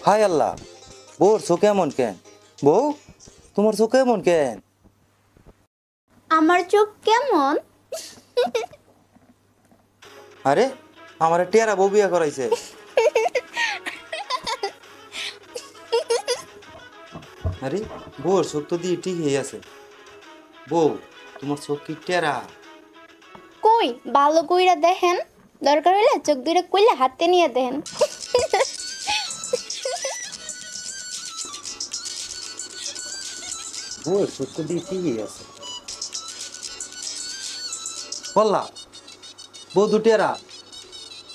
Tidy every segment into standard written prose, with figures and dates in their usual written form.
হায় আল্লাহ, বউর চোখ এমন কেন? বউ, তোমার চোখ এমন কেন? আমার চোখ কেমন? আরে, আমার টেরা বউ বিয়া করাইছে। আরে, বউর চোখ তো দিয়ে ঠিকই আছে। বউ, তোমার চোখ কি টেরা? কই ভালো কইরা দেখেন, দরকার হইলে চোখ দুইটা কইলে হাতে নিয়ে দেখেন। বউর চোখ তো দিয়ে ঠিকই আছে। বললা, বউ দু টেরা,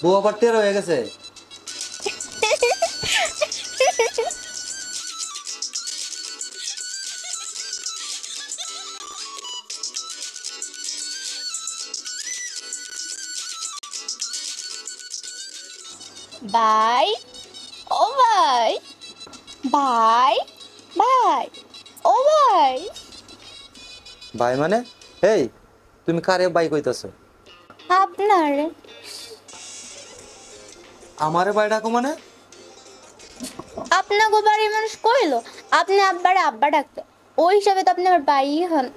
বউ আবার টেরা হয়ে গেছে। ভাই, ও ভাই, ভাই, ভাই, ও ভাই। ভাই মানে? এই, তুমি কারে বাই কইতাছো? আপনার আমারে বাই ডাকো মানে? আপনাকে বাড়ির মানুষ কইলো আপনি আব্বারে আব্বা ডাকতো, ওই হিসাবে তো আপনি আমার ভাই হন।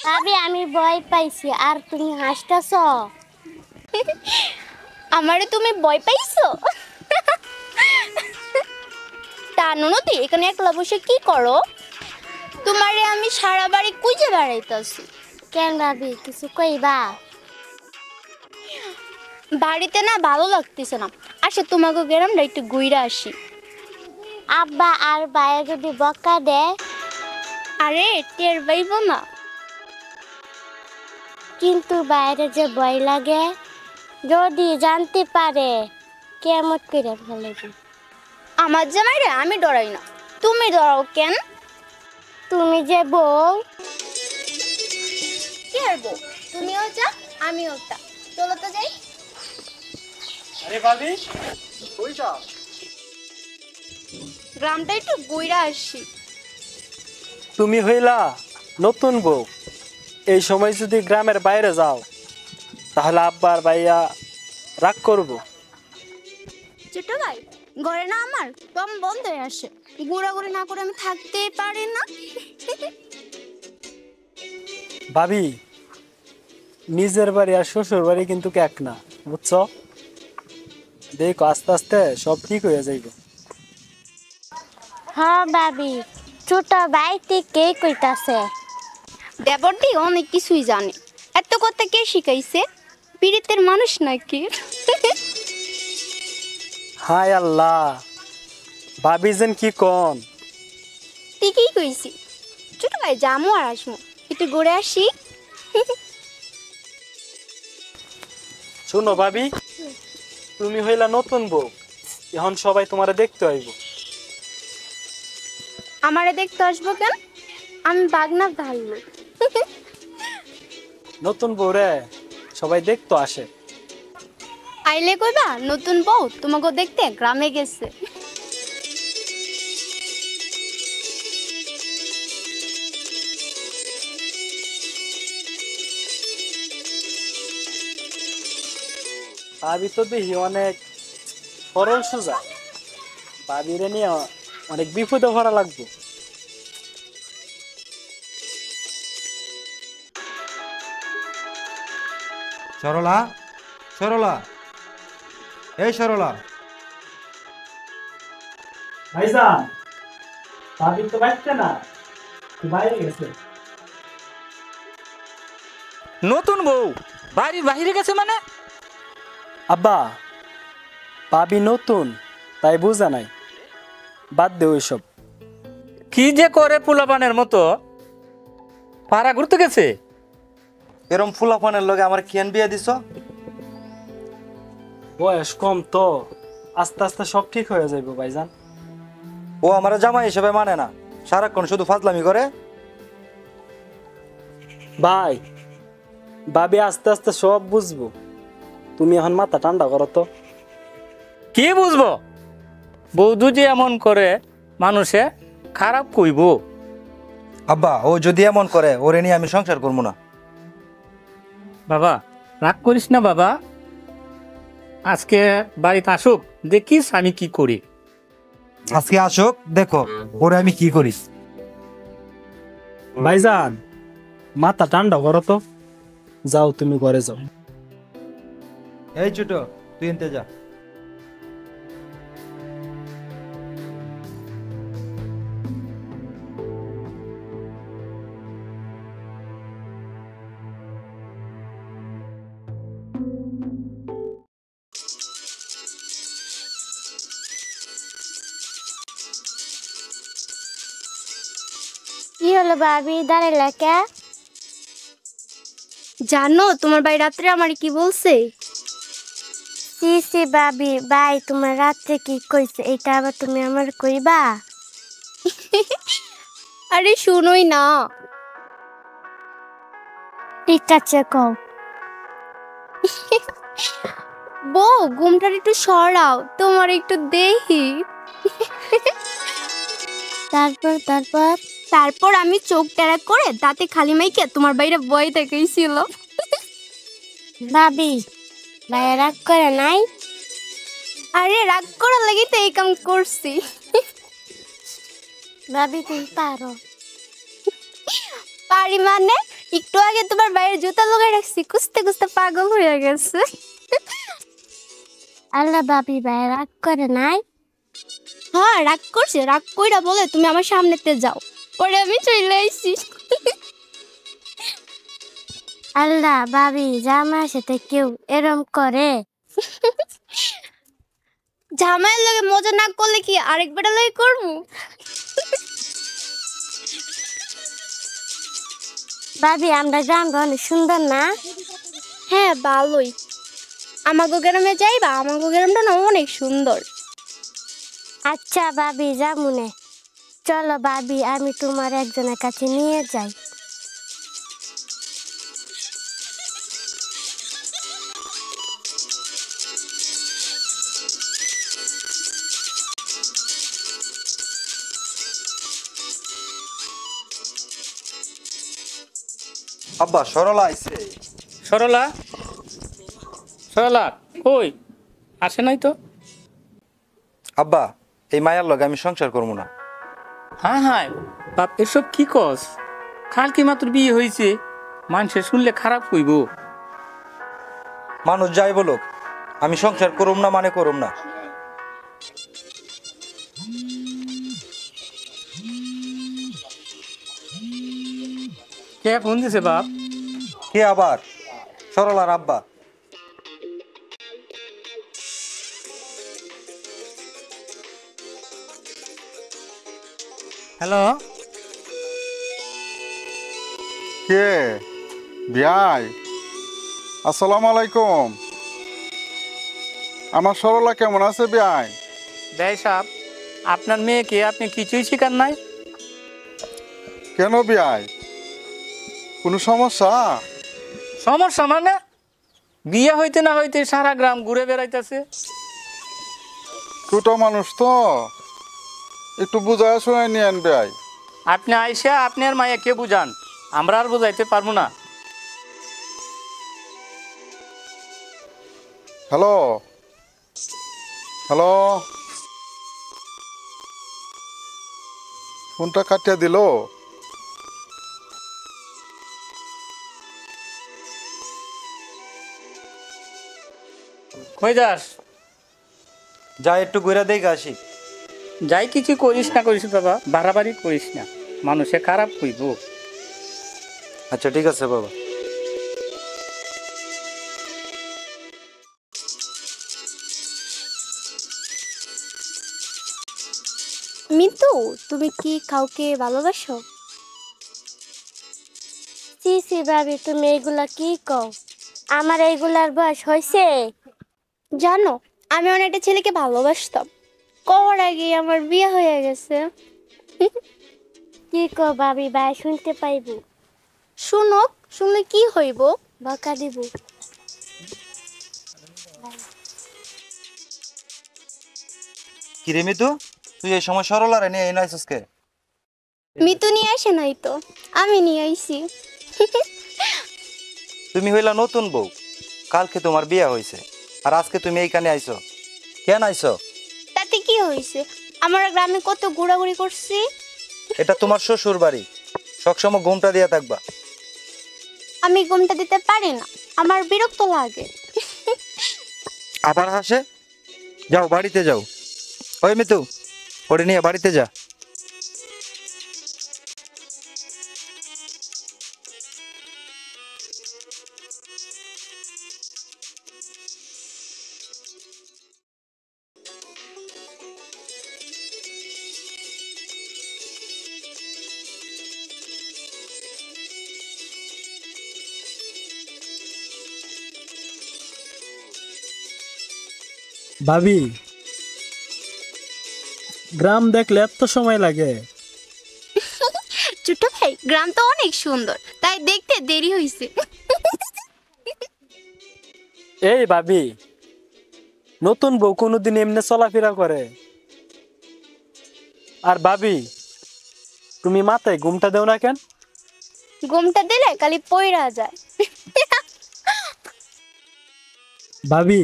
ভাবি আমি ভয় পাইছি আর তুমি হাসতেছ। আমারে তুমি ভয় পাইছো? তা ননদি এখানে একলা বসে কি করো? তোমারে আমি সারা বাড়ি খুঁজে বেড়াইতেছি। কেন ভাবি কিছু কইবা? বাড়িতে না ভালো লাগতেছে না, আসে তোমাকে গ্রামটা একটু ঘুরে আসি। আব্বা আর ভাইয়া যদি বকা দেয়? আরে টের পাইব না। কিন্তু বাইরে যে ভয় লাগে, যদি জানতে পারে কেমন করে ফেলবে। আমার জামাইরে আমি ডরাই না, তুমি ডরাও কেন? তুমি যে বউ। কি হারবো? তুমিও যা আমিও তা, চলো তো যাই। আরে ভাবি, কই যাও? গ্রামটা একটু ঘুরে আসি। তুমি হইলা নতুন বউ, এই সময় যদি গ্রামের বাইরে যাও তাহলে আব্বার ভাইয়া রাগ করবো। ছোট ভাই, ঘরে না আমার দম বন্ধ হয়ে আসে, ঘোরাঘুরি না করে আমি থাকতেই পারি না। ভাবি, নিজের বাড়ি আর শ্বশুর বাড়ি কিন্তু এক না, বুঝছো? দেখো আস্তে আস্তে সব ঠিক হয়ে যাইবে। হ্যাঁ ভাবি, ছোট ভাই থেকে কইতাছে। দেবরটি অনেক কিছুই জানে, এত কথা কে শিখাইছে? পীড়িতের মানুষ নাকি? হায় আল্লাহ, ভাবি যেন কি কন। ঠিকই কইছি। ছোট ভাই যামু আর আসমু, একটু ঘুরে আসি। শুনো ভাবি, তুমি হইলা নতুন বউ, এখন সবাই তোমারে দেখতে আইব। আমারে দেখতে আসবো কেন? আমি বাগনা ভালো। নতুন বউ রে সবাই দেখতে আসে। আইলে কইবা নতুন বউ তোমাকে দেখতে গ্রামে গেছে। ভাবি তো দেখি অনেক সরল সোজা, ভাবিরে নিয়ে অনেক বিপদে ভরা লাগবে। সরলা, সরলা, এই সরলা। ভাইজান, ভাবি তো বাচ্চা না, বাইরে গেছে। নতুন বউ বাড়ির বাহিরে গেছে মানে? আব্বা, ভাবি নতুন তাই বুঝা নাই, বাদ দে ওইসব। কি যে করে পোলাপানের মতো, পাড়া ঘুরতে গেছে। এরম ফুলাফানের লগে আমার কেন বিয়া দিছ? বয়স কম তো, আস্তে আস্তে সব ঠিক হয়ে যাইব ভাইজান। ও আমার জামাই হিসেবে মানে না, সারাক্ষণ শুধু ফাজলামি করে। ভাই, ভাবি আস্তে আস্তে সব বুঝবো, তুমি এখন মাথা ঠান্ডা করো তো। কি বুঝবো? বৌদু যে এমন করে মানুষে খারাপ কইব। আব্বা, ও যদি এমন করে ওরে নিয়ে আমি সংসার করবো না। বাবা রাগ করিস না বাবা, আজকে বাড়িতে আসুক, দেখিস আমি কি করি। আজকে আসুক, দেখো ওরে আমি কি করি। ভাইজান, মাথা ঠান্ডা করো তো, যাও তুমি ঘরে যাও। এই ছোট, তুই এনতে যা। কি হলো ভাবি, দাঁড়াইলা কে? জানো তোমার ভাই রাত্রে আমার কি বলছে? সি সি ভাবি, ভাই তোমার রাত্রে কি কইছে এটা আবার তুমি আমার কইবা? আরে শুনোই না। ঠিক আছে কও। বউ ঘুমটার একটু সরাও, তোমার একটু দেখি। তারপর তারপর তারপর আমি চোখ টেরা করে দাঁতে খালি মাইকে তোমার বাইরে বই দেখেছিল। ভাবি, ভাইয়া রাগ করে নাই? আরে রাগ করার লাগি তো এই কাম করছি। ভাবি তুমি পারো। পারি মানে? একটু আগে তোমার বাইরে জুতা লাগাই রাখছি, কুস্তে কুস্তে পাগল হয়ে গেছে। আল্লাহ, ভাবি ভাইয়া রাগ করে নাই? হ্যাঁ রাগ করছে, রাগ কইরা বলে তুমি আমার সামনেতে যাও, পরে আমি চলে আইছি। আল্লাহ, ভাবি জামার সাথে কেউ এরম করে? ঝামেলার লগে মজা না করলে কি আরেকবার লগে করবো? ভাবি, আমরা গ্রামটা অনেক সুন্দর না? হ্যাঁ ভালোই। আমাগো গ্রামে যাইবা, আমাগো গ্রামটা না অনেক সুন্দর। আচ্ছা ভাবি, যামুনে। চলো ভাবি, আমি তোমার একজনের কাছে নিয়ে যাই। আব্বা, সরলা আইছে। সরলা, সরলা কই? আসে নাই তো। আব্বা, এই মায়ার লগে আমি সংসার করবো না। হ্যাঁ হ্যাঁ বাপ, এসব কি কস? কালকে মাত্র বিয়ে হয়েছে, মানুষে শুনলে খারাপ কইব। মানুষ যাই বলুক, আমি সংসার করুম না মানে করুম না। কে ফোন দিছে বাপ? কে আবার? সরলার আব্বা। হ্যালো, কে বিয়াই? আসসালামু আলাইকুম। আমার সরলা কেমন আছে বিয়াই? ভাই সাহেব, আপনার মেয়েকে আপনি কিছুই শিকার নাই? কেন বিয়াই, কোনো সমস্যা? সমস্যা মানে? বিয়ে হইতে না হইতে সারা গ্রাম ঘুরে বেড়াইতেছে। ছোট মানুষ তো, একটু বুঝায় শোনায় নিয়েন ভাই। আপনি আইসা আপনি আর মাইয়া কে বুঝান, আমরা আর বুঝাইতে পারবো না। হ্যালো হ্যালো, ফোনটা কাটিয়ে দিল। কই যাস? যা একটু ঘুরে দেখে আসি। যাই কিছু করিস না করিস বাবা, বাড়াবাড়ি করিস না, মানুষে খারাপ কইব। আচ্ছা ঠিক আছে বাবা। মিতু, তুমি কি কাউকে ভালোবাসো? সি সি ভাবি, তুমি এইগুলা কি কও? আমার এইগুলার বয়স হয়েছে? জানো, আমি অনেকটা ছেলেকে ভালোবাসতাম, কওয়ার আগে আমার বিয়ে হয়ে গেছে। কি কও ভাবি, ভাই শুনতে পাইব? শুনক, শুনলে কি হইব? বকা দিব। কিরে মিতু, তুই এই সময় সরলারে নিয়ে এই নাইছিস কে? মিতু নিয়ে আসে নাই তো, আমি নিয়ে আইছি। তুমি হইলা নতুন বউ, কালকে তোমার বিয়ে হয়েছে, আর আজকে তুমি এইখানে আইছো কেন আইছো? তাতে কি হয়েছে? আমরা গ্রামে কত ঘোরাঘুরি করছি। এটা তোমার শ্বশুর বাড়ি, সবসময় ঘুমটা দিয়া থাকবা। আমি ঘুমটা দিতে পারি না, আমার বিরক্ত লাগে। আবার হাসে। যাও বাড়িতে যাও। ওই মিতু, ওরে নিয়ে বাড়িতে যা। ভাবি, গ্রাম দেখলে এত সময় লাগে? ছোট ভাই, গ্রাম তো অনেক সুন্দর, তাই দেখতে দেরি হয়েছে। এই ভাবি, নতুন বউ কোনোদিন এমনি চলাফেরা করে? আর ভাবি, তুমি মাথায় ঘুমটা দেও না কেন? ঘুমটা দিলে খালি পয়রা যায়। ভাবি,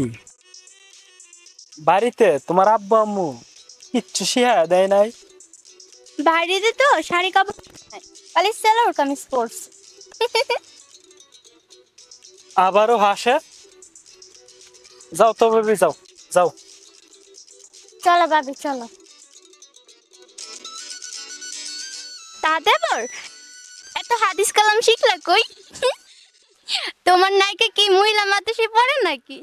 বাড়িতে তোমার আব্বু আম্মু কিচ্ছু শিখা দেয় নাই? বাড়িতে তো শাড়ি কাপড় নাই, খালি সেলোর কামিজ পরছে। আবারও হাসে। যাও তো ভাবি, যাও যাও। চলো ভাবি চলো। তাদের এত হাদিস কালাম শিখলা কই? তোমার নায়িকা কি মহিলা মাতৃশী পড়ে নাকি?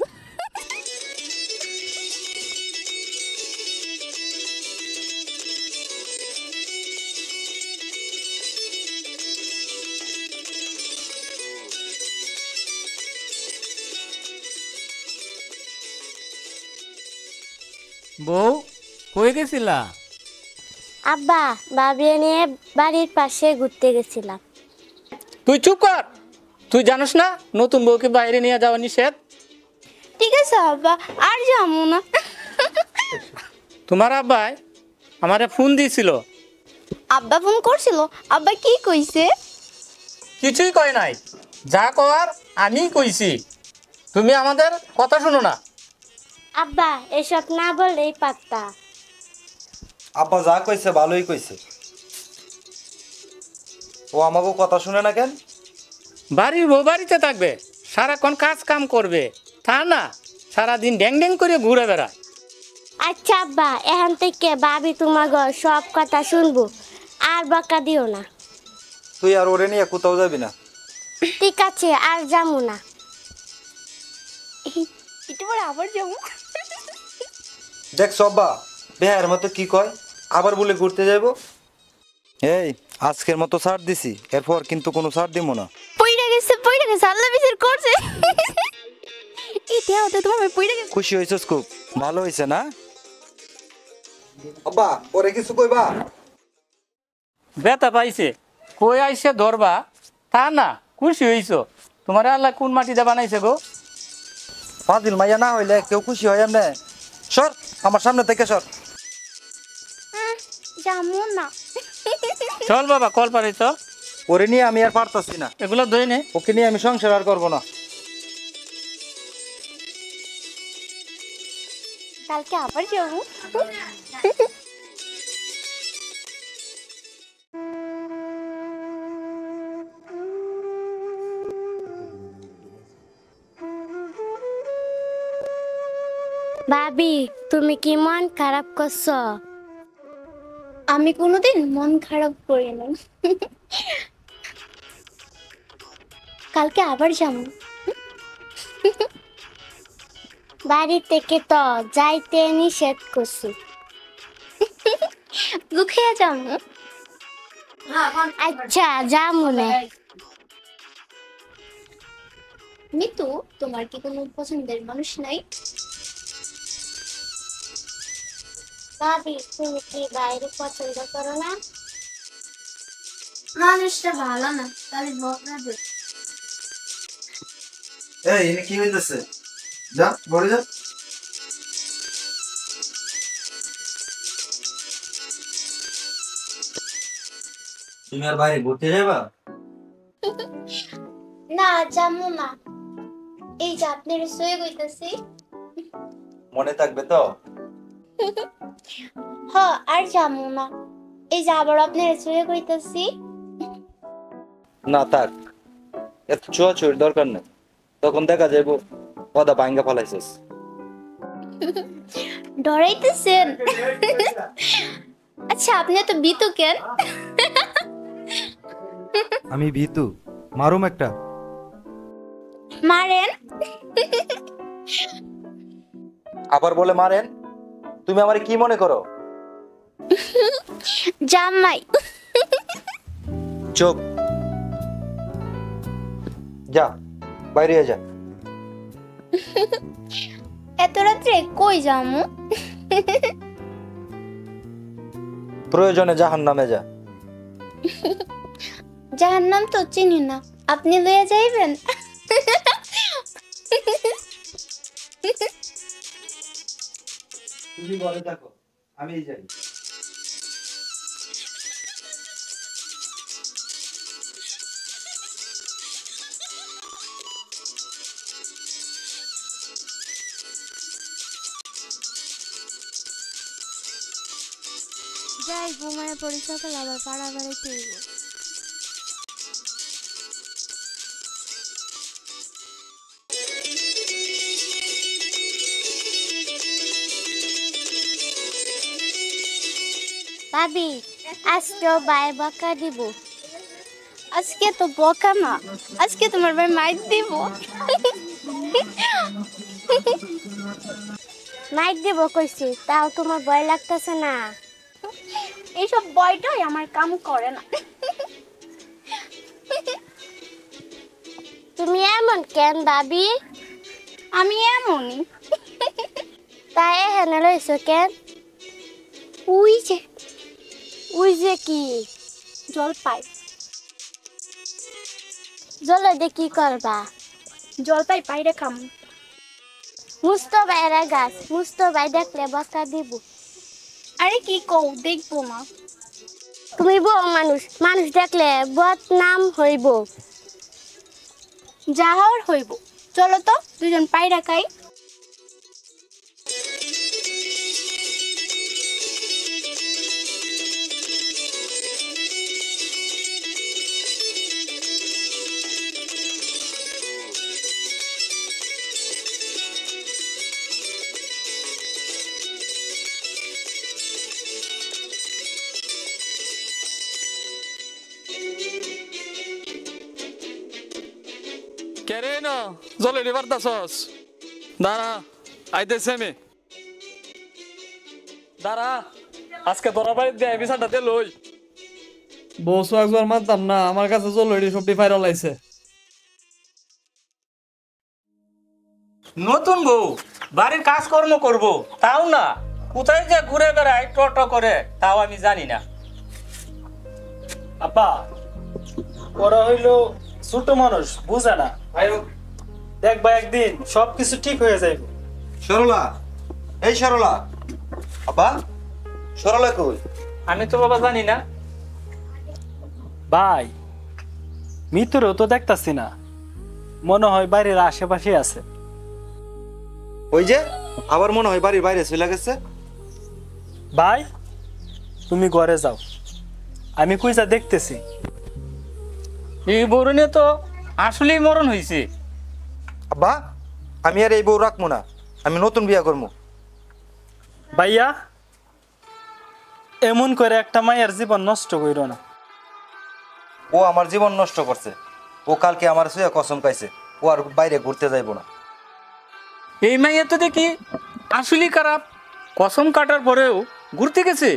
বউ, কই গেছিলা? আব্বা, ভাবি নিয়ে বাড়ির পাশে ঘুরতে গেছিলাম। তুই চুপ কর। তুই জানিস না নতুন বউকে বাইরে নিয়ে যাওয়া নিষেধ? ঠিক আছে আব্বা, আর যাবো না। তোমার আব্বাই আমারে ফোন দিয়েছিল। আব্বা ফোন করছিল? আব্বা কি কইছে? কিছুই কয় নাই, যা কর আমি কইছি। তুমি আমাদের কথা শোনো না। আব্বা, এসব না বললেই পারতা। আব্বা যা কইছে ভালোই কইছে। ও আমাকে কথা শুনে না কেন? বাড়ির বউ বাড়িতে থাকবে, সারাক্ষণ কাজ কাম করবে, তা না সারাদিন ড্যাং ড্যাং করে ঘুরে বেড়ায়। আচ্ছা আব্বা, এখন থেকে ভাবি তোমার সব কথা শুনবো, আর বকা দিও না। তুই আর ওরে নিয়ে কোথাও যাবি না। ঠিক আছে, আর যাবো না। একটু পরে আবার যাবো। দেখ সব্বা, বেহার মতো কি কয়, আবার বলে ঘুরতে যাইব। এই আজকের মতো ছাড় দিছি, এরপর কিন্তু কোনো ছাড় দিব না। পইড়া গেছে, আল্লাহ বিচার করছে। এটা হতে তোমার পইড়া গেছে। খুশি হয়েছিস খুব? ভালো হয়েছে না? আব্বা, ওরে কিছু কইবা? বেতা পাইছে, কই আইসে ধরবা, তা না খুশি হইছো? তোমার আল্লাহ কোন মাটিতে বানাইছে গো? ফাজিল মাইয়া না হইলে কেউ খুশি হয় এমনে। সর আমার সামনে থেকে সর। যাবো না। চল বাবা কল পারে চল। ওরে নিয়ে আমি আর পারতাছি না, এগুলো ধরে নে। ওকে নিয়ে আমি সংসার আর করবো না। কালকে আবার যাবো। ভাবি তুমি কি মন খারাপ করছো? আমি কোনোদিন মন খারাপ করি না। কালকে আবার যাবো। বাড়ি থেকে তো যাইতে নিষেধ করছি। লুকিয়ে যাবো। আচ্ছা যা মনে। মিতু, তোমার কি কোনো পছন্দের মানুষ নাই? ভাবি তুমি কি বাইরে পছন্দ করো না? মানুষটা ভালো না, তাহলে বকরা দে। এই এনে কি হইতেছে? যা ঘরে যা। তুমি আর বাইরে ঘুরতে যাবা? না যাবো না। এই যে আপনার সয়ে গইতাছি। মনে থাকবে তো? হ, আর যাবো না। এই যে আবার আপনার সয়ে গইতাছি। না থাক, এত ছোঁয়াছুঁয়ির দরকার নেই। তখন দেখা যাইব পদা ভাঙ্গা ফেলাইছিস। ডরাইতেছেন? আচ্ছা আপনি তো বিতু কেন? আমি ভীতু, মারুম একটা। মারেন। আবার বলে মারেন? তুমি আমারে কি মনে করো? জামাই। চুপ, যা বাইরে যা। এত রাত্রে কই যামু? প্রয়োজনে জাহান্নামে যা। জাহান্নাম তো চিনি না, আপনি লইয়া যাইবেন? তুমি বলে থাকো, আমি যাই। যাই ঘুমায় পড়ি, সকাল আবার পাড়া বেড়াইতে হইব। ভাবি আজকেও বাই বকা দিব। আজকে তো বকা না, আজকে তোমার ভাই মাইর দিব। মাইক দিব কইছি, তাও তোমার ভয় লাগতেছে না? এইসব বয়টাই আমার কাম করে না। তুমি এমন কেন ভাবি? আমি এমনই। তাই এখানে রইছো কেন? ওই যে ওই যে কি? জলপাই। জলে দিয়ে কি করবা? জলপাই পাইরে খাম। মুস্তো বাইরে গাছ, মুস্তো বাই দেখলে বকা দিব। আরে কি কও, দেখবো না। তুমি বউ মানুষ, মানুষ দেখলে বদনাম হইব। যা হওয়ার হইব। চলো তো দুজন পায়রা খাই। কেরে না জলে রিভার দাসস দাঁড়া আইতেছে আমি দাঁড়া আজকে তোরা বাড়ি দিয়ে বিছানটা দে লই বসু একবার মানতাম না আমার কাছে চলো এটি সবটি ভাইরাল আইছে নতুন বউ বাড়ির কাজকর্ম করব, তাও না কোথায় যে ঘুরে বেড়ায় টোটো করে তাও আমি জানি না। আপা ওরা হইলো ছোট মানুষ, বুঝে না। দেখবা একদিন সবকিছু ঠিক হয়ে যাইবে। সরলা, এই সরলা, আব্বা সরলা কই? আমি তো বাবা জানি না। ভাই মিতুরও তো দেখতাছি না, মনে হয় বাইরের আশেপাশে আছে। ওই যে আবার মনে হয় বাড়ির বাইরে চলে গেছে। ভাই তুমি ঘরে যাও, আমি কইজা দেখতেছি। এই বরণে তো আসলেই মরণ হয়েছে। আব্বা আমি আর এই বউ রাখবো না, আমি নতুন বিয়া করবো। ভাইয়া এমন করে একটা মায়ের জীবন নষ্ট কইরো না। ও আমার জীবন নষ্ট করছে, ও কালকে আমার শুয়ে কসম খাইছে ও আর বাইরে ঘুরতে যাইবো না। এই মাইয়া তো দেখি আসলেই খারাপ, কসম কাটার পরেও ঘুরতে গেছে।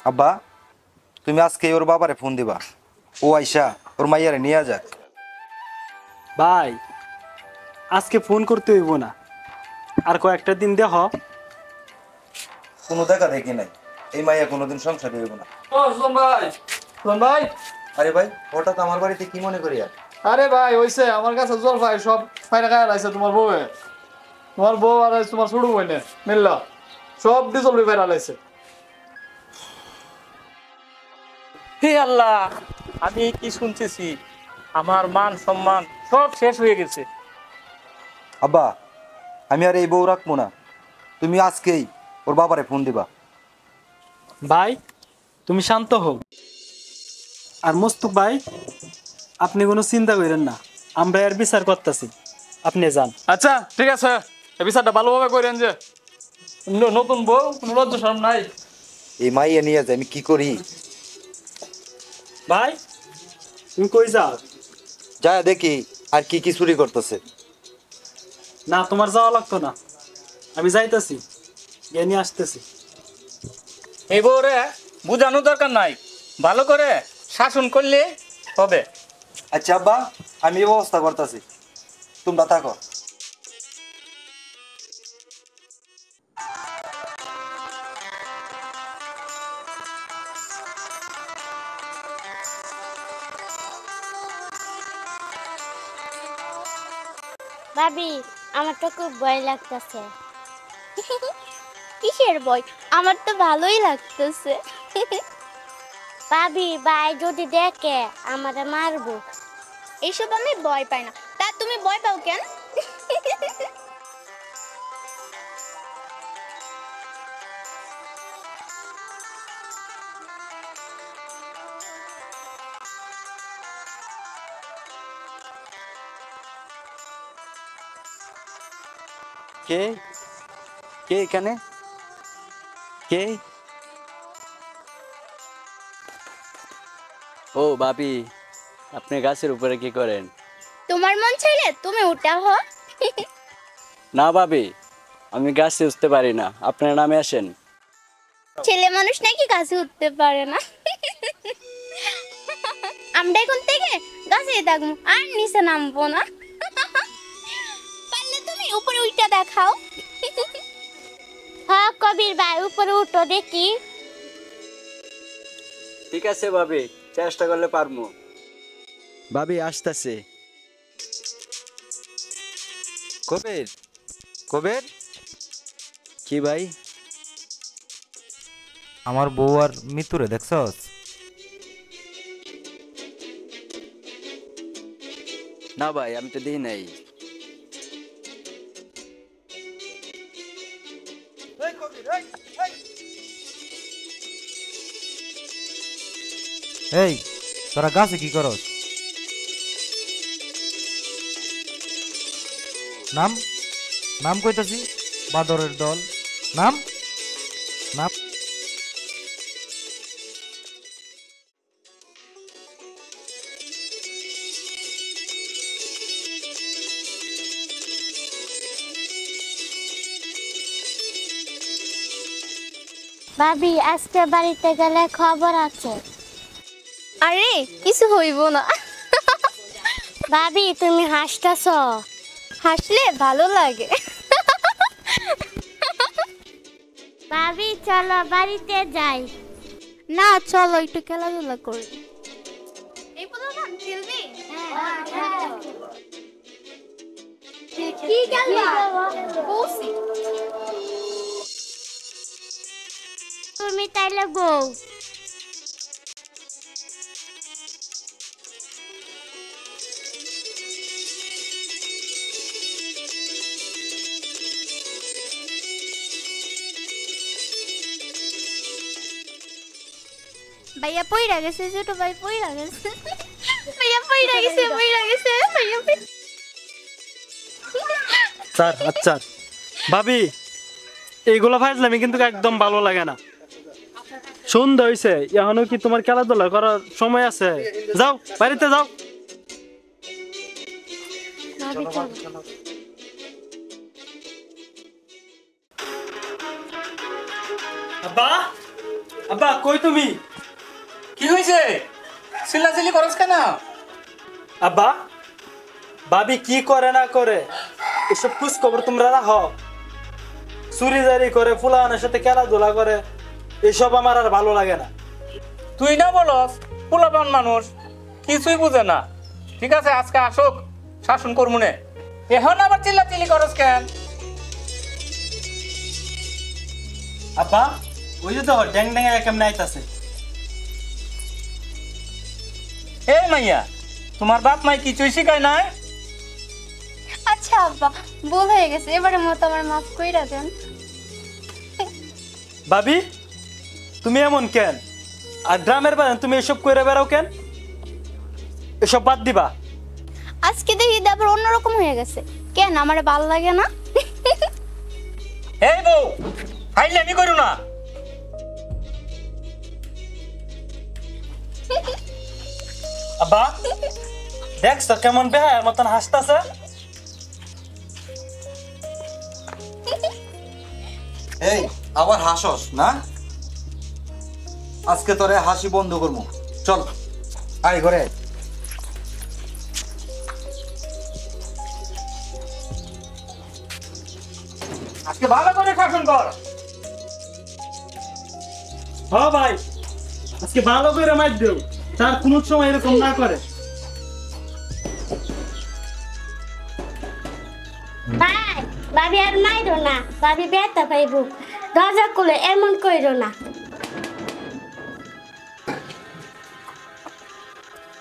আব্বা তুমি আজকে ওর বাবারে ফোন দিবা, ও আইসা ওর মাইয়ারে নিয়ে যাক। ভাই আজকে ফোন করতে হইব না, আর কয়েকটা দিন দেখ। কোনো দেখা দেখি নাই, এই মাইয়া কোনোদিন সংসারে হইব না। ও সুজন ভাই, সুজন ভাই। আরে ভাই হঠাৎ আমার বাড়িতে কি মনে করি? আর আরে ভাই হইছে আমার কাছে জল ভাই সব ফাইনা খায় লাইছে তোমার বউয়ে। তোমার বউ আর তোমার ছোট বইনে মিল্লা সব ডিজল ফাইনা লাইছে। হে আল্লাহ, আমি কি শুনতেছি? আমার মান সম্মান সব শেষ হয়ে গেছে। আব্বা আমি আর এই বউ রাখবো না, তুমি আজকেই ওর বাবারে ফোন দিবা। ভাই তুমি শান্ত হও। আর মস্তুক ভাই আপনি কোনো চিন্তা করেন না, আমরা এর বিচার করতেছি, আপনি যান। আচ্ছা ঠিক আছে, এই বিচারটা ভালোভাবে করেন যে নতুন বউ কোনো লজ্জা শরম নাই। এই মাইয়া নিয়ে যায় আমি কি করি? ভাই তুমি কই যাও? যা দেখি আর কি কি চুরি করতেছে। না তোমার যাওয়া লাগতো না, আমি যাইতেছি, গিয়ে নিয়ে আসতেছি। এই বউরে বুঝানো দরকার নাই, ভালো করে শাসন করলে হবে। আচ্ছা আব্বা আমি ব্যবস্থা করতেছি, তোমরা থাকো। ভাবি আমার তো খুব ভয় লাগতেছে। কিসের ভয়? আমার তো ভালোই লাগতেছে। ভাবি ভাই যদি দেখে আমারে মারবো। এইসব আমি ভয় পাই না, তা তুমি ভয় পাও কেন? কে কে এখানে? কে? ও ভাবি, আপনি গাছের উপরে কি করেন? তোমার মন চাইলে তুমি উঠা হো। না ভাবি, আমি গাছে উঠতে পারি না, আপনার নামে আসেন। ছেলে মানুষ নাকি গাছে উঠতে পারে না? আমরা এখন থেকে গাছে থাকবো আর নিচে নামবো না। পারলে তুমি উপরে উঠা দেখাও। হ্যাঁ কবির ভাই উপরে উঠো দেখি। ঠিক আছে ভাবি, চেষ্টা করলে পারবো। ভাবি আসতেছে। কবির, কবির কি ভাই? আমার বউ আর মৃত্যুরে দেখছস? না ভাই, আমি তো দিই নাই। এই তোরা গাছে কি করস? নাম নাম কইতাছি, বাদরের দল, নাম নাম। ভাবি আজকে বাড়িতে গেলে খবর আছে। আরে কিছু হইব না। ভাবি তুমি হাসতেছ, হাসলে ভালো লাগে। ভাবি চলো বাড়িতে যাই। না চলো একটু খেলাধুলা করি। এই পোলাপান খেলবি? কি খেলবা বলছি তুমি তাইলে বউ। ভাইয়া পইরা গেছে, ছোট ভাই পইরা গেছে, ভাইয়া পইরা গেছে, পইরা গেছে, ভাইয়া স্যার আচ্ছা ভাবি, এইগুলো ফাইজলামি কিন্তু একদম ভালো লাগে না। সন্ধ্যা হয়েছে, এখনো কি তোমার খেলাধুলা করার সময় আছে? যাও বাড়িতে যাও। আব্বা, আব্বা কই তুমি? কি হয়েছে? চিল্লাচিল্লি করছ কেন? আব্বা, ভাবি কি করে না করে এসব খোঁজ খবর তোমরা রাখো। চুরি জারি করে, ফুলানের সাথে খেলাধুলা করে, এসব আমার আর ভালো লাগে না। তুই না বলস পোলাপান মানুষ কিছুই বুঝে না। ঠিক আছে, আজকে আসুক, শাসন করমুনে। এখন আবার চিল্লাচিল্লি করস কেন? আব্বা, ওই যে তো ড্যাং ড্যাং কেমনে আইতাছে। এই মাইয়া, তোমার বাপ মাই কিছুই শিখায় নাই? আচ্ছা আব্বা, ভুল হয়ে গেছে, এবারে মতো আমার মাফ কইরা দেন। ভাবি, তুমি এমন কেন? আর গ্রামের বাড়ি তুমি এসব করে বেড়াও কেন? এসব বাদ দিবা। আজকে দেখি আবার অন্যরকম হয়ে গেছে কেন? আমার ভালো লাগে না। এই বউ, হাইলে আমি করু না। আব্বা, দেখছো কেমন বেহায়ার মতন হাসতাছে? এই আবার হাসস না? আজকে তোরে হাসি বন্ধ করবো। চল আয় ঘরে। আজকে ভালো করে শাসন কর। হ্যাঁ ভাই, আজকে ভালো করে মার দেও, তার কোনো সময় এরকম না করে। ভাই, ভাবি আর মাইরো না, ভাবি ব্যথা পাইব। দরজা খুলে এমন কইরো না।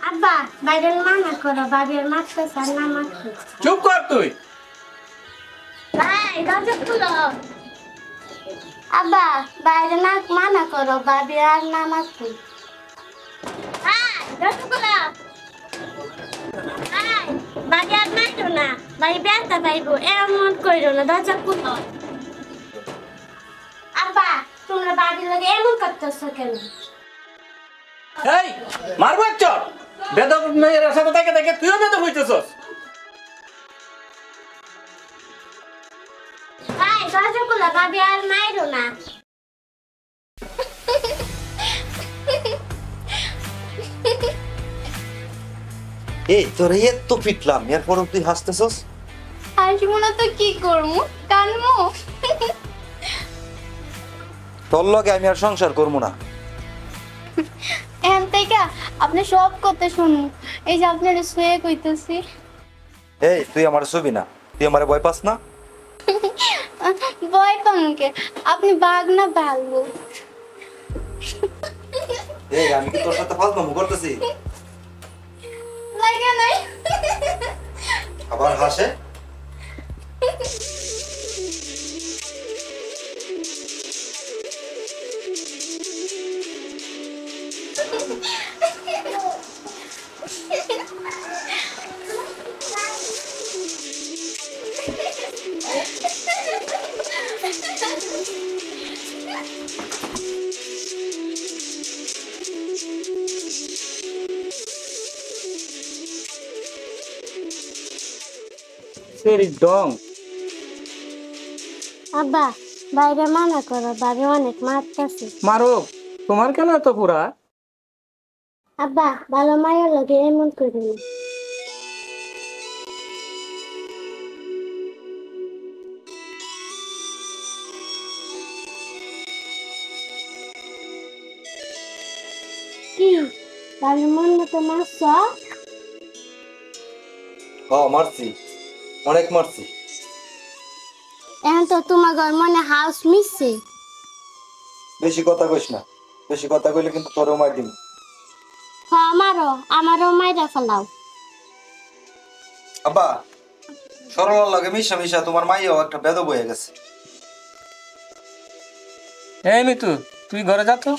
আব্বা, বাইরে মানা করো, ভাবি আর মারতেছে আর না মারতে। চুপ কর তুই। ভাই, দরজা খুলো। আব্বা, বাইরে না মানা করো, ভাবি আর না মারতে। ভাই, দরজা খুলো। ভাই, ভাবি আর মারো না, ভাই ব্যথা পাইব, এমন কইরো না, দরজা খুলো। আব্বা, তোমরা ভাবির লগে এমন করতেছো কেন? এই মারবো এক চট। বেদব মেয়ের সাথে থেকে থেকে তুইও বেদব হইতেছস। ভাই, দরজা খুলো, ভাবি আর মারো না। এই তোরে এত পিটলাম, এরপরও তুই হাসতেছস? হাসবো না তো কি করবো? কানমো। তোর লগে আমি আর সংসার করবো না। এখান থেকে আপনি সব কথা শুনবো। এই যে আপনার শুয়ে কইতেছি। এই তুই আমার ছবি না, তুই আমার ভয় পাস না? ভয় পামুকে, আপনি বাঘ না ভালবো? এই আমি কি তোর সাথে ফালতু করতেছি? লাগে নাই। আবার হাসে। সেরি ডং। আব্বা, বাইরে মানা করো, ভাবি অনেক মারতেছে। মারো, তোমার কেন এত পুরা? আব্বা, ভালো মায়ের লগে এমন করি না। কি ভাবি মন মতো মারছ? মারছি, অনেক মারছি। এখন তো তোমার মনে হাউস মিশছে। বেশি কথা কইস না, বেশি কথা কইলে কিন্তু তোরও মার দিন। আমারও মাইরা ফেলাও। আব্বা, সরলার লাগে মিশা মিশা তোমার মাইয়াও একটা বেদব হয়ে গেছে। এই মিতু, তুই ঘরে যা তো।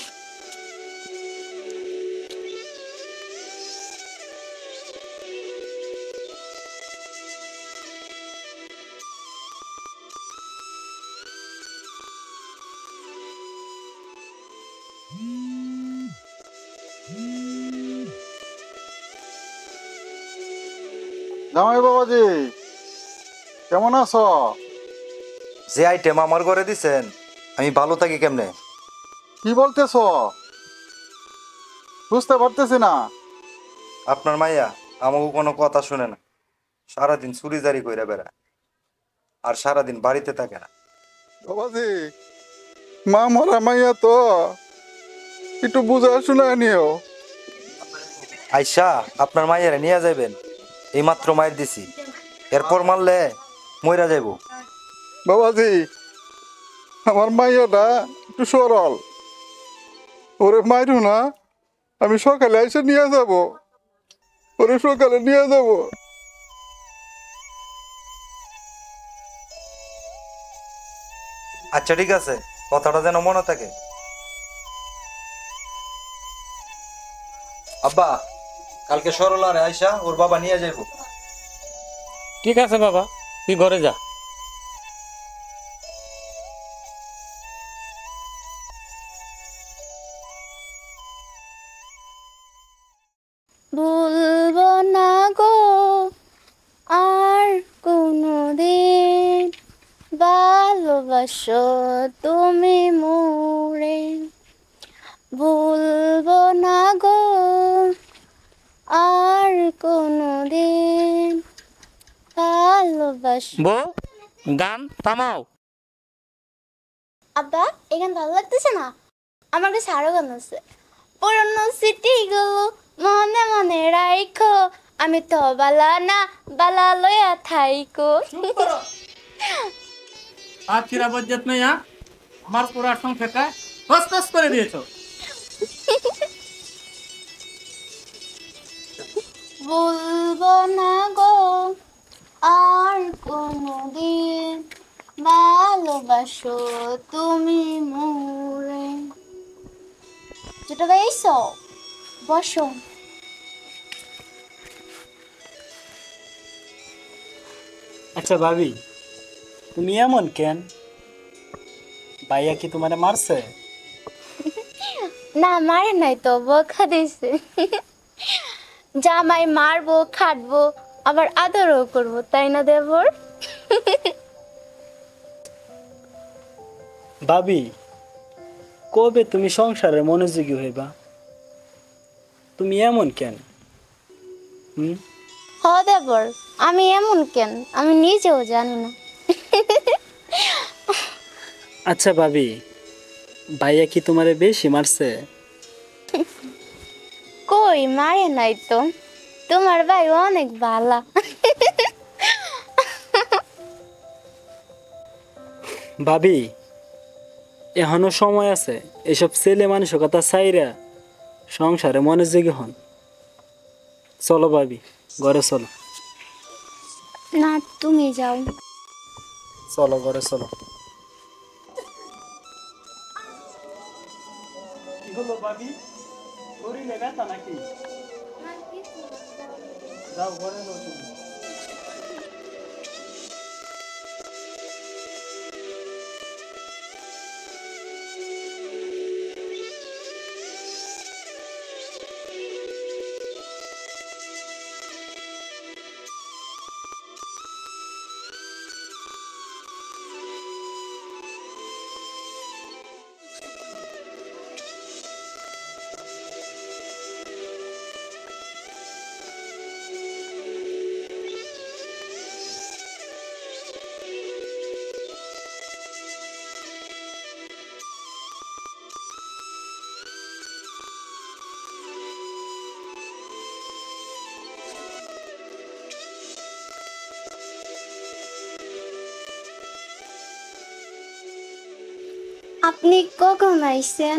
জামাই বাবাজি, কেমন আছো? যে আইটেম আমার ঘরে দিছেন, আমি ভালো থাকি কেমনে? কি বলতেছ? বুঝতে পারতেছি না। আপনার মাইয়া আমাকে কোনো কথা শুনে না, সারাদিন চুরিজারি কইরা বেড়ায়, আর সারাদিন বাড়িতে থাকে না। বাবাজি, মা মরা মাইয়া তো, একটু বুঝা শোনা নিও। আইসা আপনার মাইয়ারে নিয়ে যাবেন, এইমাত্র মায়ের দিছি, এরপর মারলে মইরা যাইব। বাবাজি, আমার মাইয়াটা একটু সরল, ওরে মাইরু না, আমি সকালে এসে নিয়ে যাব, ওরে সকালে নিয়ে যাব। আচ্ছা ঠিক আছে, কথাটা যেন মনে থাকে। আব্বা, কালকে সরলারে আইসা ওর বাবা নিয়ে যাইব। ঠিক আছে বাবা, তুই ঘরে যা। ভুলবো না গো আর কোনোদিন, ভালোবাসো তুমি মোরে। ভুলবো না গো আর কোনোদিন, ভালোবাসো। বউ, গান থামাও। আব্বা, এই গান ভালো লাগতেছে না? আমার কাছে আরো গান আছে। পুরনো স্মৃতিগুলো মনে মনে রাখো, আমি তো বালা না বালা লয়া থাইকো। আর চিরা বজ্জাত মেয়া, আমার পুরা সংসারটা তছনছ করে দিয়েছো। বলবো না গো আর কোনোদিন, ভালোবাসো তুমি মোরে। যেটা গাইছো, বসো। আচ্ছা ভাবি, তুমি এমন কেন? ভাইয়া কি তোমারে মারছে? না, মারে নাই তো, বকা দিছে। জামাই মারবো, খাটবো, আবার আদরও করবো, তাই না দেবর? ভাবি, কবে তুমি সংসারে মনোযোগী হইবা? তুমি এমন কেন? হ দেবর, আমি এমন কেন আমি নিজেও জানি না। আচ্ছা ভাবি, ভাইয়া কি তোমারে বেশি মারছে? কই, মারে নাই তো, তোমার ভাই অনেক ভালা। ভাবি, এখনো সময় আছে, এসব ছেলে মানুষের কথা চাইরা সংসারে মনোযোগী হন। চলো ভাবি, ঘরে চলো। না, তুমি যাও। চলো ঘরে চলো। কি হলো ভাবি, শরীরে ব্যথা নাকি? যাও ঘরে যাও তুমি। আপনি কখন আইছেন?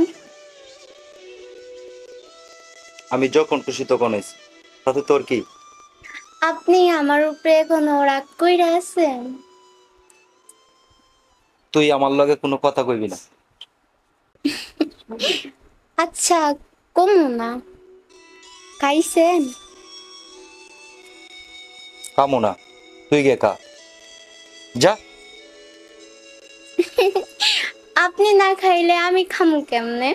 আমি যখন খুশি তখন আইছি, তাতে তোর কি? আপনি আমার উপরে এখনো রাগ কইরা আছেন? তুই আমার লগে কোনো কথা কইবি না। আচ্ছা, কমু না। খাইছেন? কামো না, তুই গে কা যা। আপনি না খাইলে আমি খামু কেমনে?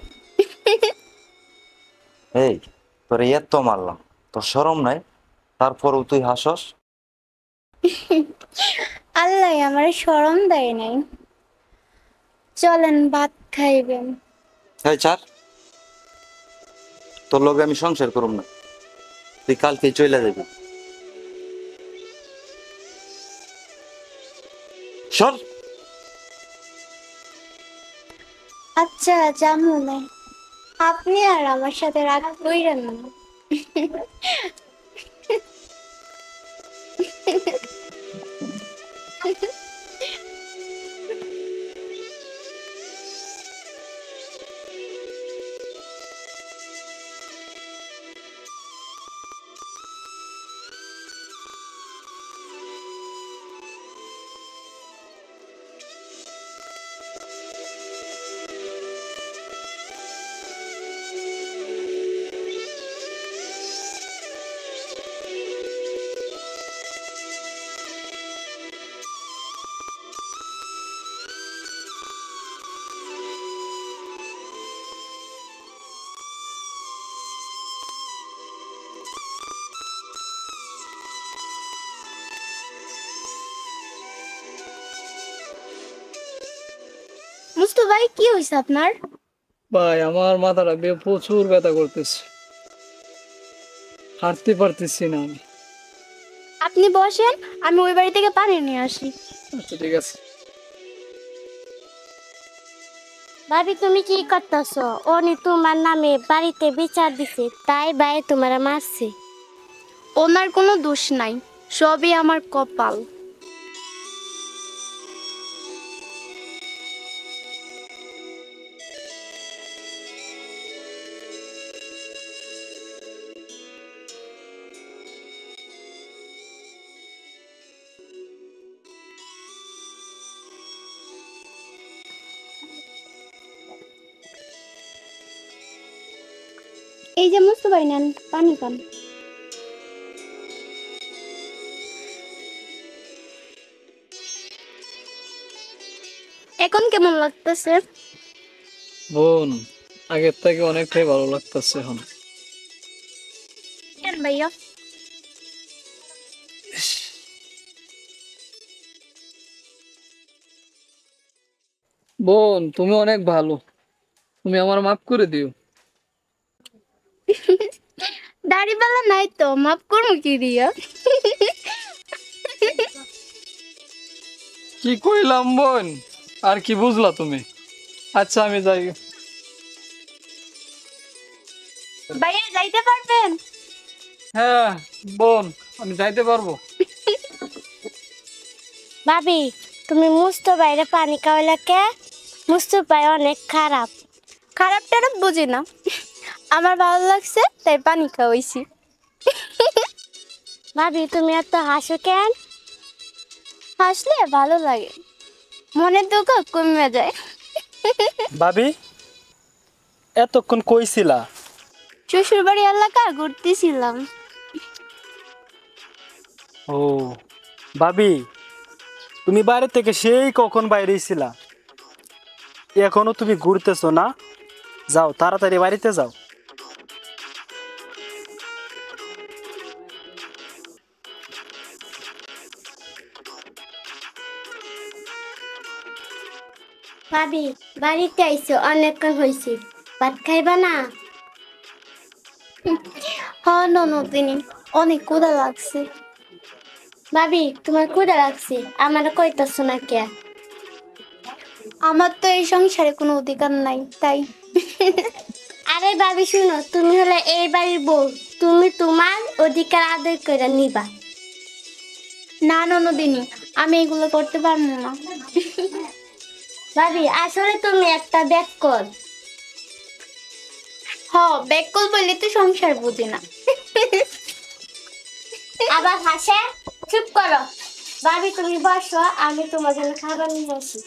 এই তোর এত মারলাম, তোর শরম নাই? তারপরও তুই হাসস। আল্লাহ আমার শরম দেয় নাই। চলেন ভাত খাইবেন। এই চার, তোর লগে আমি সংসার করুম না, তুই কালকে চলে যাবি। সর। আচ্ছা জামু না, আপনি আর আমার সাথে রাগ কইরেন না। মুস্তফা ভাই, কি হয়েছে আপনার? ভাই আমার মাথাটা প্রচুর ব্যথা করতেছে, হাঁটতে পারতেছি না আমি। আপনি বসেন, আমি ওই বাড়ি থেকে পানি নিয়ে আসি। আচ্ছা ঠিক আছে। ভাবি তুমি কি করতেছো? উনি তোমার নামে বাড়িতে বিচার দিছে, তাই ভাই তোমার মারছে। ওনার কোনো দোষ নাই, সবই আমার কপাল। এই যে মুস্তফা ভাই, নেন পানি পান। এখন কেমন লাগতেছে? বোন, আগের থেকে অনেকটাই ভালো লাগতেছে এখন। কেন ভাইয়া? বোন তুমি অনেক ভালো, তুমি আমার মাফ করে দিও। দাড়িপাল্লা নাই তো, মাফ করবো কি দিয়া? কি কইলাম বোন, আর কি বুঝলা তুমি? আচ্ছা আমি যাই। ভাইয়া যাইতে পারবেন? হ্যাঁ বোন, আমি যাইতে পারবো। ভাবি তুমি মুস্তফাইরে পানি খাওয়াইলে কে? মুস্তফাই অনেক খারাপ। খারাপ টারাপ বুঝি না, আমার ভালো লাগছে তাই পানি খাওয়াইছি। ভাবি তুমি এত হাসো কেন? হাসলে ভালো লাগে, মনের দুঃখ কমে যায়। ভাবি এতক্ষণ কইছিলা? শ্বশুর বাড়ি এলাকা ঘুরতেছিলাম। ও ভাবি, তুমি বাইরে থেকে সেই কখন বাইরে ছিলা, এখনো তুমি ঘুরতেছো না? যাও তাড়াতাড়ি বাড়িতে যাও। ভাবি বাড়িতে আইসো, অনেকক্ষণ হয়েছে, ভাত খাইবা না? হ্যাঁ ননদিনী, অনেক ক্ষুধা লাগছে। ভাবি তোমার ক্ষুধা লাগছে, আমার কইতাছো না কে? আমার তো এই সংসারে কোনো অধিকার নাই তাই। আরে ভাবি শুনো, তুমি হলে এই বাড়ির বউ, তুমি তোমার অধিকার আদায় করে নিবা। না ননদিনী, আমি এগুলো করতে পারবো না। ভাবি আসলে তুমি একটা ব্যাককল। হ বেকল বললে তো সংসার বুঝি না। আবার হাসে। চুপ করো। ভাবি তুমি বসো, আমি তোমার জন্য খাবার নিয়ে আসি।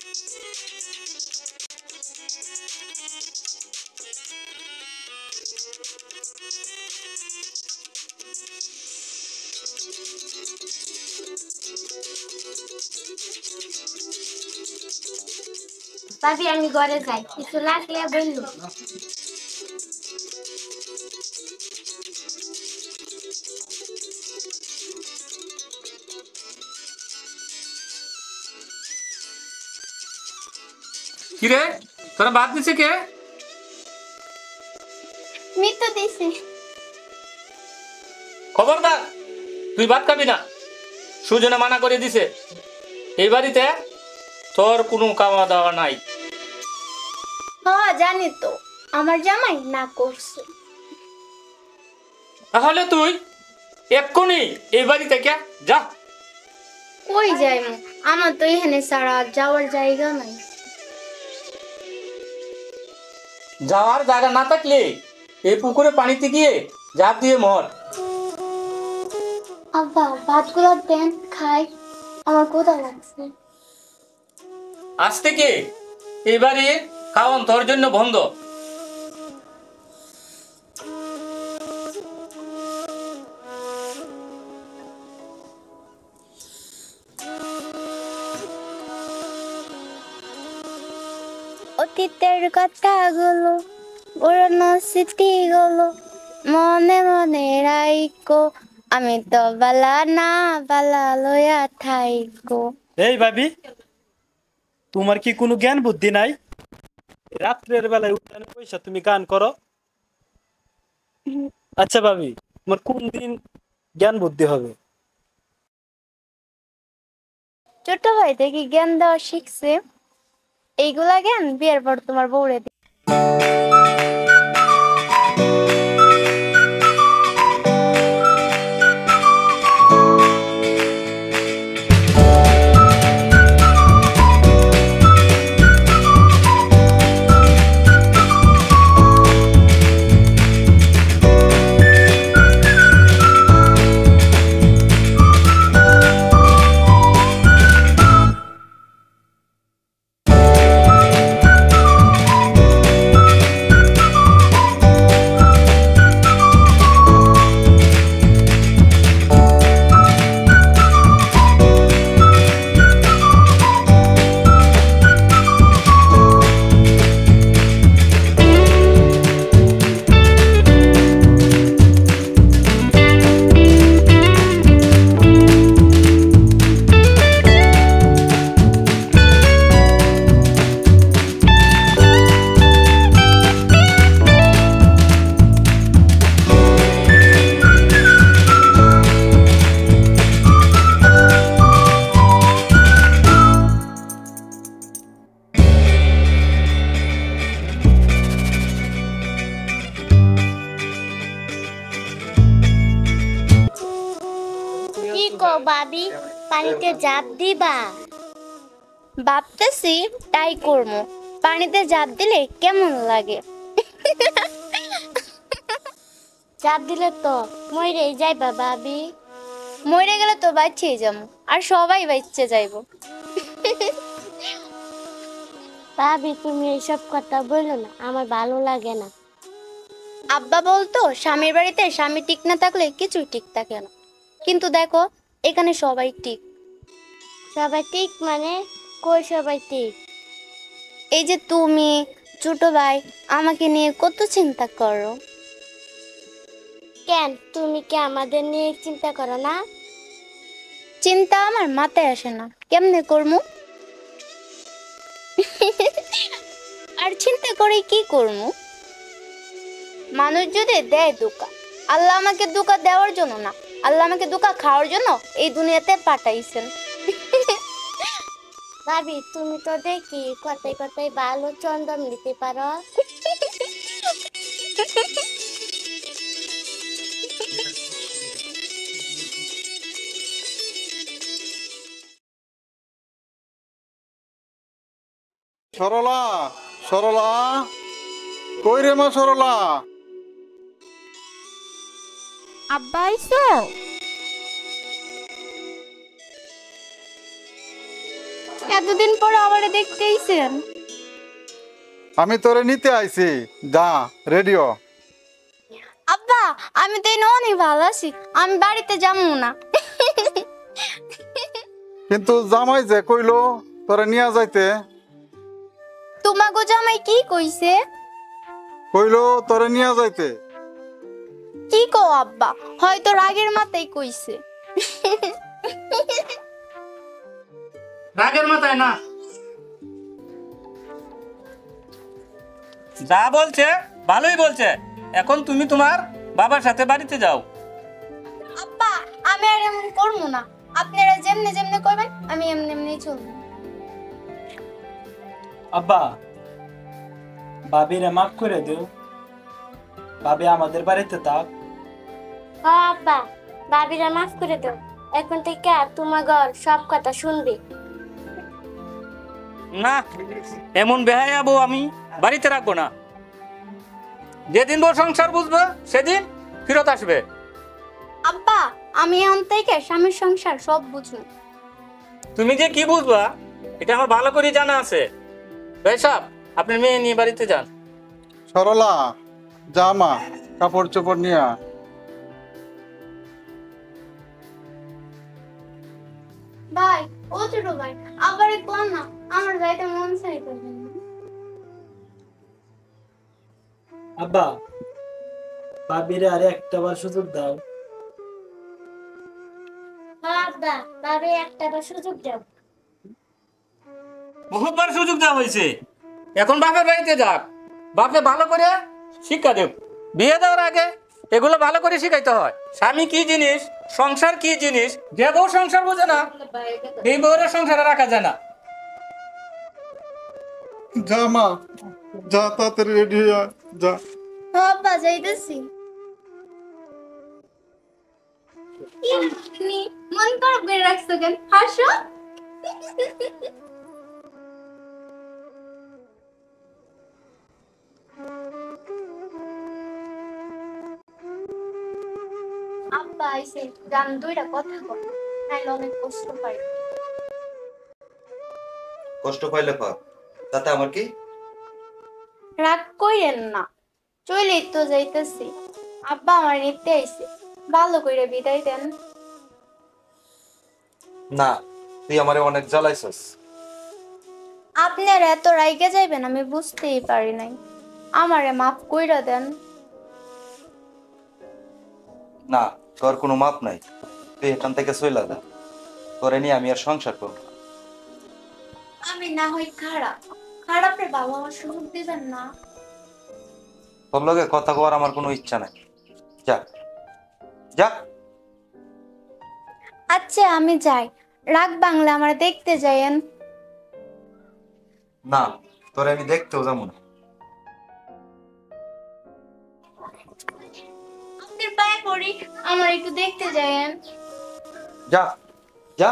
ভাবি আমি ঘরে যাই, কিছু লাগলে বললো। কিরে তোরা বাদ দিছে কে? মৃত্যু দিছি। খবরদার, তুই ভাত খাবি না। সুজনে মানা করে দিছে, এই বাড়িতে তোর কোনো খাওয়া দাওয়া নাই। হ জানি তো, আমার জামাই না করছে। তাহলে তুই এক্ষুনি এই বাড়ি থেকে যা। কই যাই আমার তো এখানে সারা যাওয়ার জায়গা নাই। যাওয়ার জায়গা না থাকলে এই পুকুরে পানিতে গিয়ে ঝাঁপ দিয়ে মর। আব্বা ভাতগুলো দেন খাই, আমার কোথা লাগছে। আজ থেকে এই বাড়ির খাওয়ান তোর জন্য বন্ধ। অতীতের কথাগুলো পুরনো স্মৃতিগুলো মনে মনে রাইকো, আমি তো বালা না বালা লইয়া থাইকো। এই ভাবি, তোমার কি কোনো জ্ঞান বুদ্ধি নাই? রাত্রের বেলায় উঠানে পয়সা তুমি গান করো। আচ্ছা ভাবি, তোমার কোন দিন জ্ঞান বুদ্ধি হবে? ছোট ভাই দেখি জ্ঞান দেওয়া শিখছে, এইগুলা জ্ঞান বিয়ের পর তোমার বউরে দি। কি কো ভাবি, পানিতে ঝাঁপ দিবা? ভাবতেছি তাই করবো, পানিতে ঝাঁপ দিলে কেমন লাগে। ঝাঁপ দিলে তো মরে যাইবা ভাবি। মরে গেলে তো বাঁচিয়ে যাবো, আর সবাই বাঁচতে যাইবো। ভাবি তুমি এইসব কথা বলো না, আমার ভালো লাগে না। আব্বা বলতো স্বামীর বাড়িতে স্বামী ঠিক না থাকলে কিছুই ঠিক থাকে না, কিন্তু দেখো এখানে সবাই ঠিক। সবাই ঠিক মানে? কই সবাই ঠিক? এই যে তুমি, ছোট ভাই আমাকে নিয়ে কত চিন্তা করো। কেন তুমি কি আমাদের নিয়ে চিন্তা করো না? চিন্তা আমার মাথায় আসে না, কেমনে করবো? আর চিন্তা করে কি করবো? মানুষ যদি দেয় ধোঁকা, আল্লাহ আমাকে ধোঁকা দেওয়ার জন্য না, আল্লাহ আমাকে ধোঁকা খাওয়ার জন্য এই দুনিয়াতে পাঠাইছেন। ভাবি তুমি তো দেখি কথায় কথায় ভালো চন্দন দিতে পারো। সরলা, সরলা, কই রে মা সরলা? আব্বা আইছো? এতদিন পর আবার দেখতে আইছেন। আমি তোরে নিতে আইছি, যা রেডিও। আব্বা আমি তো এনে অনেক ভালো আছি, আমি বাড়িতে যাবো না। কিন্তু জামাই যে কইলো তোরে নিয়ে যাইতে, তোমাগো জামাই কি কইছে? কইলো তোরে নিয়ে যাইতে। কি কও আব্বা, হয়তো রাগের মাথায় কইছে। রাগের মাথায় না, যা বলছে ভালোই বলছে। এখন তুমি তোমার বাবার সাথে বাড়িতে যাও। আব্বা আমি আর এমন করবো না, আপনারা যেমনে যেমনে করবেন আমি এমনি এমনি চলবো। আব্বা, ভাবিরে মাফ করে দিও। ভাবি আমাদের বাড়িতে থাক। হ্যাঁ আব্বা, ভাবিরা মাফ করে দাও। এখন থেকে তোমার ঘর সব কথা শুনবি। না, এমন বেহায়া বউ আমি বাড়িতে রাখবো না। যেদিন বউ সংসার বুঝবে সেদিন ফেরত আসবে। আব্বা আমি এখন থেকে স্বামীর সংসার সব বুঝবো। তুমি যে কি বুঝবা এটা আমার ভালো করে জানা আছে। ভাই সাহেব, আপনার মেয়ে নিয়ে বাড়িতে যান। সরলা, যা মা, কাপড় চোপড় নিয়ে আয়। ভাই ও ছোট ভাই, আবার কোন না, আমার যাইতে মন চাইতেছে না। আব্বা, ভাবিরে আরে একটা বার সুযোগ দাও। হ্যাঁ আব্বা, ভাবি একটা সুযোগ দাও। বহুতবার সুযোগ দেওয়া হয়েছে, এখন বাপের বাড়িতে যাক। বাপে ভালো করে শিক্ষা দেব। বিয়ে দেওয়ার আগে এগুলো ভালো করে শিখাইতে হয়। স্বামী কি জিনিস, সংসার কি জিনিস। যে বউ সংসার বোঝে না এই বউরের সংসারে রাখা যায় না। যা মা, যা তাড়াতাড়ি রেডি হয়ে আয়, যা। হ্যাঁ আব্বা যাইতেছি। মন খারাপ করে রাখছো কেন, হাসো। আব্বা আইসে, গান দুইটা কথা কর, নাইলে অনেক কষ্ট পাই। কষ্ট পাইলে পার, তাতে আমার কি? রাগ কইরেন না, চলেই তো যাইতেছি। আব্বা আমার নিতে আইছে, ভালো করে বিদায় দেন। না, তুই আমারে অনেক জ্বালাইছস। আপনার এত রাইগে যাইবেন আমি বুঝতেই পারি নাই, আমারে মাফ কইরা দেন। না, তোর কোনো মাপ নাই, তুই এখান থেকে চইলা যা। তোরে নিয়ে আমি আর সংসার করব না। আমি না হই খারাপ, খারাপের বাবা আমার সুযোগ দিবেন না। তোর লগে কথা কওয়ার আমার কোনো ইচ্ছা নাই, যা যা। আচ্ছা আমি যাই, রাগ বাংলা আমার দেখতে যাইয়েন। না, তোরে আমি দেখতেও যাবো না। আপনার পায়ে পড়ি, আমার একটু দেখতে যাইয়েন। যা যা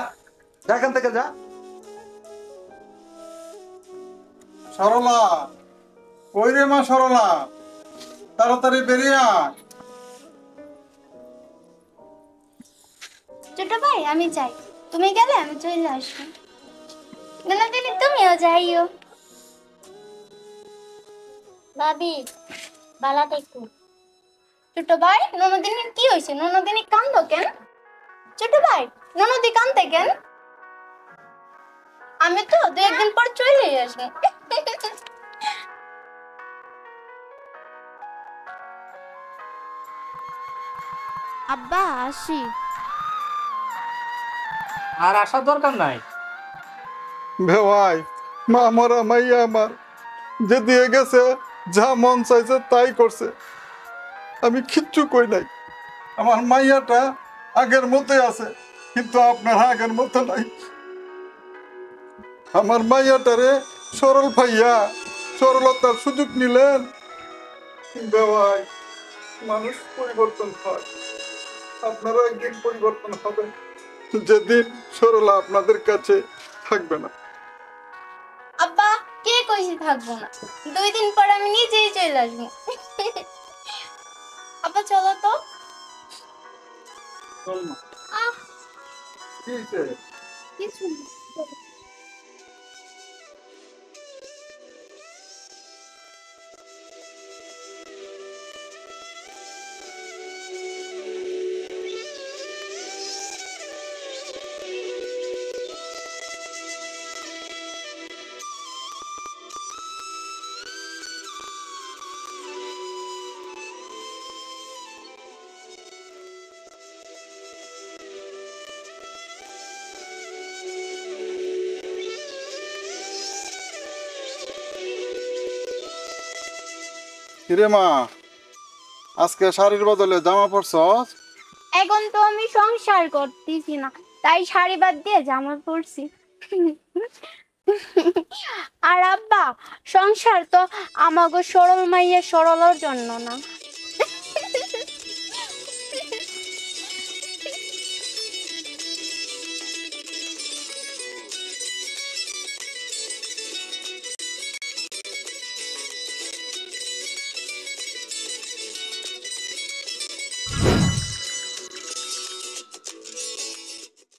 যা, এখান থেকে যা। সরলা, কই রে মা সরলা? তাড়াতাড়ি বেরিয়ে আয়। ছোট ভাই আমি যাই, তুমি গেলে আমি চলে আসবো। দিনে তুমিও যাইও। ভাবি, বালা দেখো। ছোট ভাই ননদিনীর কি হয়েছে, ননদিনী কান্দো কেন? ছোট ভাই ননদি কান্দে কেন? আমি তো 2 একদিন পর চলে আসবো। আব্বা আসি। আর আসার দরকার নাই। ভাই, মা মরা মাইয়া আমার যে দিয়ে গেছে, যা মন চাইছে তাই করছে। আমি কিচ্ছু কই নাই। আমার মাইয়াটা আগের মতোই আছে, কিন্তু আপনার আগের মতো নাই। আমার মাইয়াটারে সরল ভাইয়া সরলতার সুযোগ নিলেন। ভাই, মানুষ পরিবর্তন হয়, আপনারও একদিন পরিবর্তন হবে, যেদিন সরলা আপনাদের কাছে থাকবে না। আব্বা কে কইছি থাকবো না, 2 দিন পর আমি নিজেই চলে আসবো। আব্বা চলো তো। আহ কিছু না। কিরে মা, আজকে শাড়ির বদলে জামা পরছস? এখন তো আমি সংসার করতেছি না, তাই শাড়ি বাদ দিয়ে জামা পরছি। আর আব্বা, সংসার তো আমাগো সরল মাইয়া সরলর জন্য না,